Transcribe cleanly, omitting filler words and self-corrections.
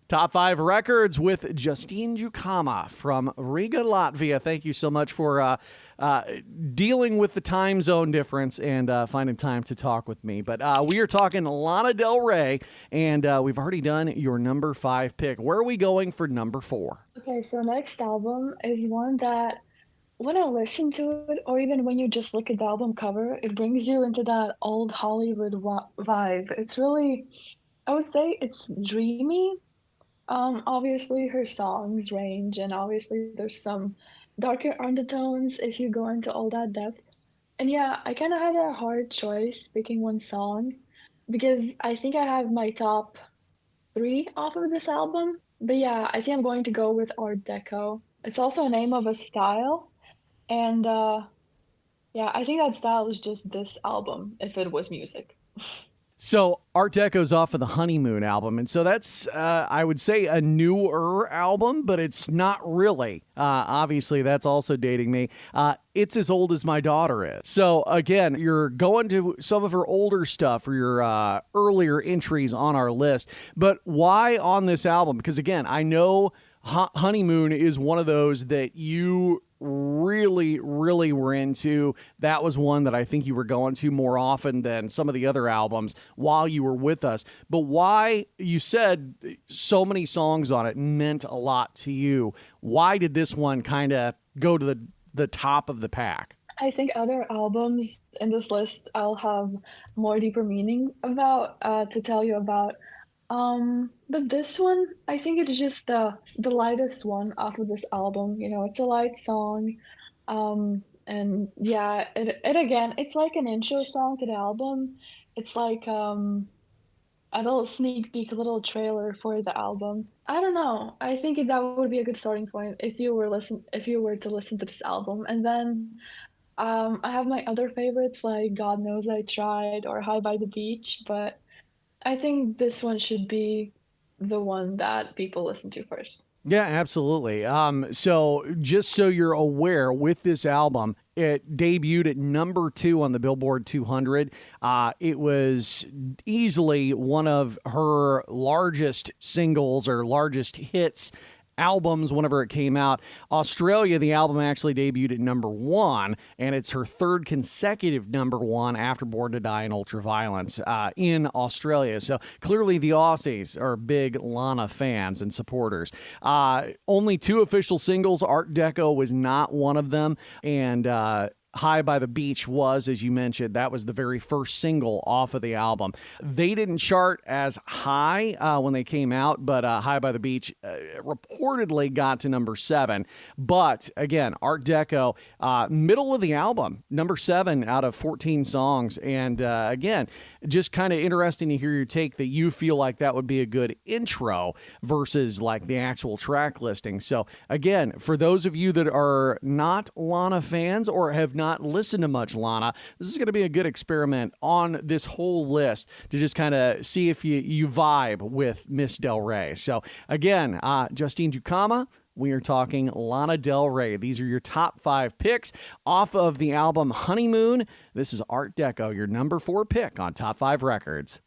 Top 5 records with Justine Jukama from Riga, Latvia. Thank you so much for dealing with the time zone difference and finding time to talk with me. But we are talking Lana Del Rey, and we've already done your number 5 pick. Where are we going for number 4? Okay, so next album is one that when I listen to it, or even when you just look at the album cover, it brings you into that old Hollywood vibe. It's really, I would say it's dreamy. Obviously her songs range, and obviously there's some darker undertones if you go into all that depth. And yeah, I kind of had a hard choice picking one song because I think I have my top three off of this album. But yeah, I think I'm going to go with Art Deco. It's also a name of a style, and yeah, I think that style is just this album if it was music. So Art Deco's off of the Honeymoon album, and so that's, I would say, a newer album, but it's not really. Obviously, that's also dating me. It's as old as my daughter is. So again, you're going to some of her older stuff for your earlier entries on our list, but why on this album? Because again, I know Honeymoon is one of those that you really were into. That was one that I think you were going to more often than some of the other albums while you were with us. But why, you said so many songs on it meant a lot to you. Why did this one kind of go to the top of the pack? I think other albums in this list I'll have more deeper meaning about to tell you about. But this one, I think it's just the lightest one off of this album. You know, it's a light song. And yeah, it again, it's like an intro song to the album. It's like a little sneak peek, a little trailer for the album. I don't know. I think that would be a good starting point if you were to listen to this album. And then I have my other favorites like God Knows I Tried or High by the Beach, but I think this one should be the one that people listen to first. Yeah, absolutely. So just so you're aware, with this album, it debuted at number 2 on the Billboard 200. It was easily one of her largest singles or largest hits albums whenever it came out. Australia, the album actually debuted at number 1, and it's her third consecutive number 1 after Born to Die and Ultraviolence in Australia. So clearly the Aussies are big Lana fans and supporters. Only 2 official singles. Art Deco was not one of them, and High by the Beach was, as you mentioned, that was the very first single off of the album. They didn't chart as high when they came out, but High by the Beach reportedly got to number 7. But again, Art Deco, middle of the album, number 7 out of 14 songs. And again, just kind of interesting to hear your take that you feel like that would be a good intro versus like the actual track listing. So again, for those of you that are not Lana fans or have not listened to much Lana, this is going to be a good experiment on this whole list to just kind of see if you vibe with Miss Del Rey. So again, Justine Jukama, we are talking Lana Del Rey. These are your top 5 picks off of the album Honeymoon. This is Art Deco, your number 4 pick on Top 5 Records.